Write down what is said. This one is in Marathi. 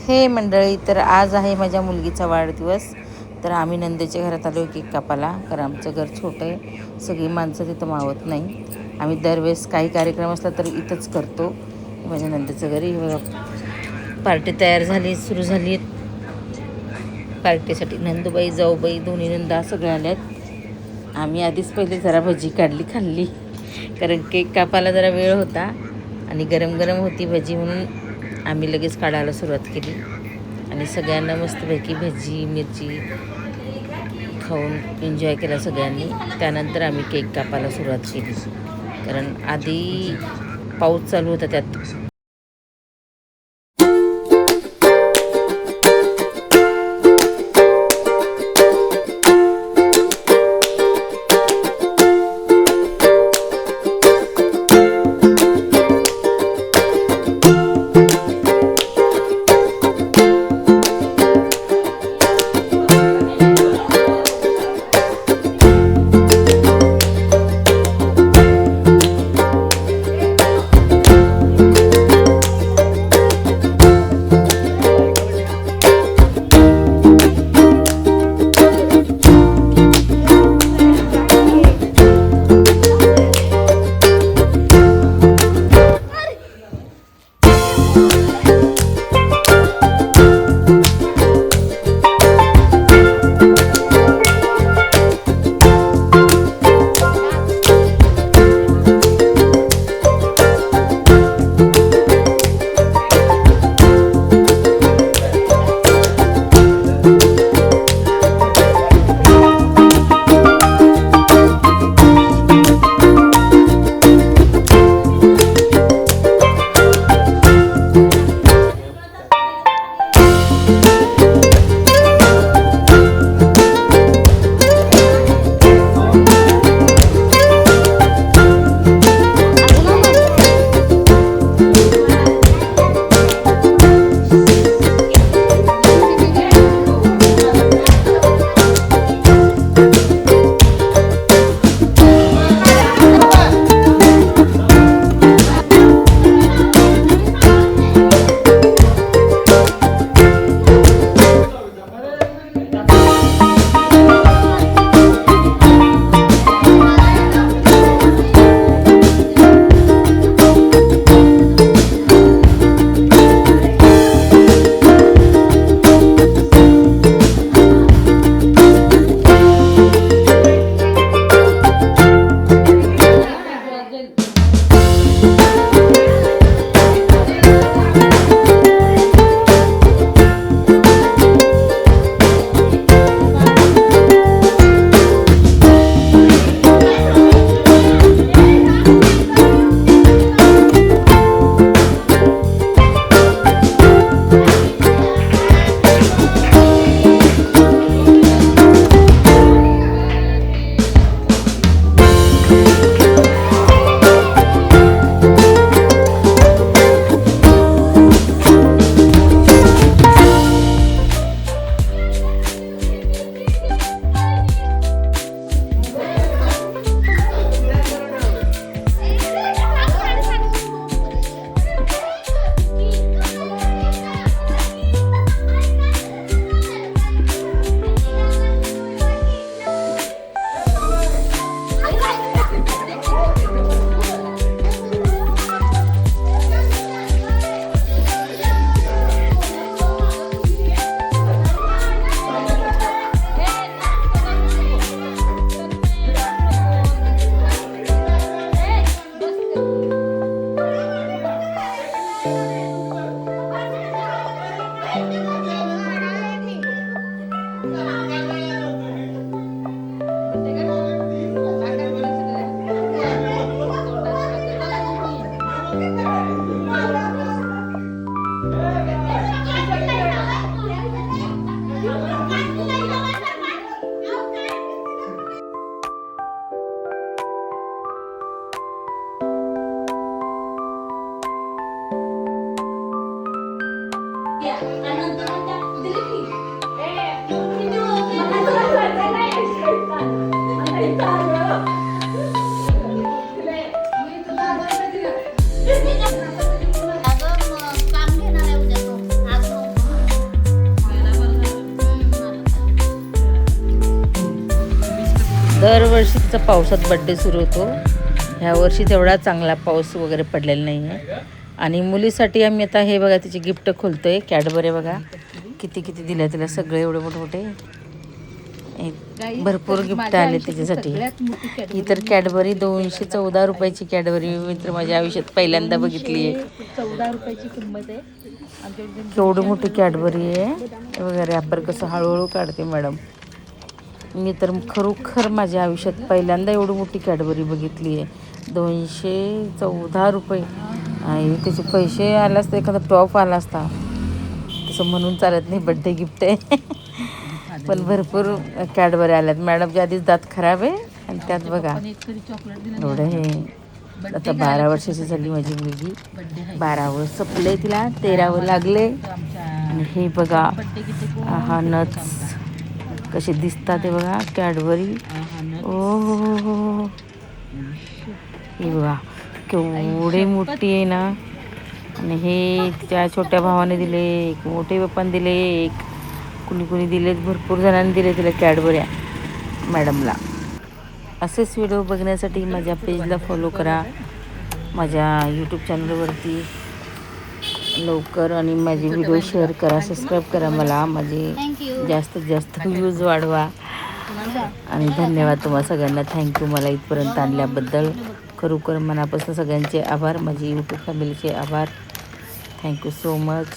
हे मंडळी, तर आज आहे माझ्या मुलगीचा वाढदिवस. तर आम्ही नंदेच्या घरात आलो केक कापायला, कारण आमचं घर छोटं आहे, सगळी माणसं तिथं मावत नाही. आम्ही दरवेळेस काही कार्यक्रम असला तर इथंच करतो. माझ्या नंदेचं घरी पार्टी तयार झाली, सुरू झाली पार्टीसाठी. नंदूबाई, जाऊबाई, दोन्ही नंदा सगळ्या आल्यात. आम्ही आधीच पहिले जरा भजी काढली, खाल्ली, कारण केक कापायला जरा वेळ होता आणि गरम गरम होती भजी, म्हणून आम्ही लगेच काढायला सुरुवात केली. आणि सगळ्यांना मस्तपैकी भजी मिरची खाऊन एन्जॉय केला सगळ्यांनी. त्यानंतर आम्ही केक कापायला सुरुवात केली, कारण आधी पाऊस चालू होता त्यात. दरवर्षी तिचा पावसात बड्डे सुरू होतो. ह्या वर्षी तेवढा चांगला पाऊस वगैरे पडलेला नाही आहे. आणि मुलीसाठी आम्ही आता हे बघा तिचे गिफ्ट खोलतो आहे. कॅडबरी बघा किती किती दिल्या तिला, सगळे एवढे मोठे मोठे भरपूर गिफ्ट आले तिच्यासाठी. ही तर कॅडबरी 214 रुपयाची कॅडबरी मी तर माझ्या आयुष्यात पहिल्यांदा बघितली आहे. 14 रुपयाची किंमत आहे. केवढी मोठी कॅडबरी आहे वगैरे. रॅपर कसं हळूहळू काढते मॅडम. मी तर खरोखर माझ्या आयुष्यात पहिल्यांदा एवढी मोठी कॅडबरी बघितली आहे. 214 रुपये. आणि त्याचे पैसे आला असता, एखादा टॉप आला असता तसं म्हणून चालत नाही, बड्डे गिफ्ट आहे. पण भरपूर कॅडबरी आल्यात. मॅडमच्या आधीच दात खराब आहे आणि त्यात बघा एवढं हे. आता 12 वर्षाची झाली माझी मुलगी. 12वर संपले, तिला 13वर लागले. आणि हे बघा हा नट्स कसे दिसतात ते बघा कॅडबरी. ओ हो, हे बघा केवढी मोठी आहे ना. आणि हे तिच्या छोट्या भावाने दिले, एक मोठे पप्पाने दिले, एक कुणी दिले, भरपूर जणांनी दिले तिला कॅडबऱ्या मॅडमला. असेच व्हिडिओ बघण्यासाठी माझ्या पेजला फॉलो करा, माझ्या यूट्यूब चॅनलवरती लवकर. आणि माझे व्हिडिओ शेअर करा, सबस्क्राईब करा मला. माझे जास्तीत जास्त व्ह्यूज वाढवा. आणि धन्यवाद तुम्हा सगळ्यांना. थँक्यू मला इथपर्यंत आणल्याबद्दल. खरोखर मनापासून सगळ्यांचे आभार. माझी यूट्यूब फॅमिलीचे आभार. Thank you so much.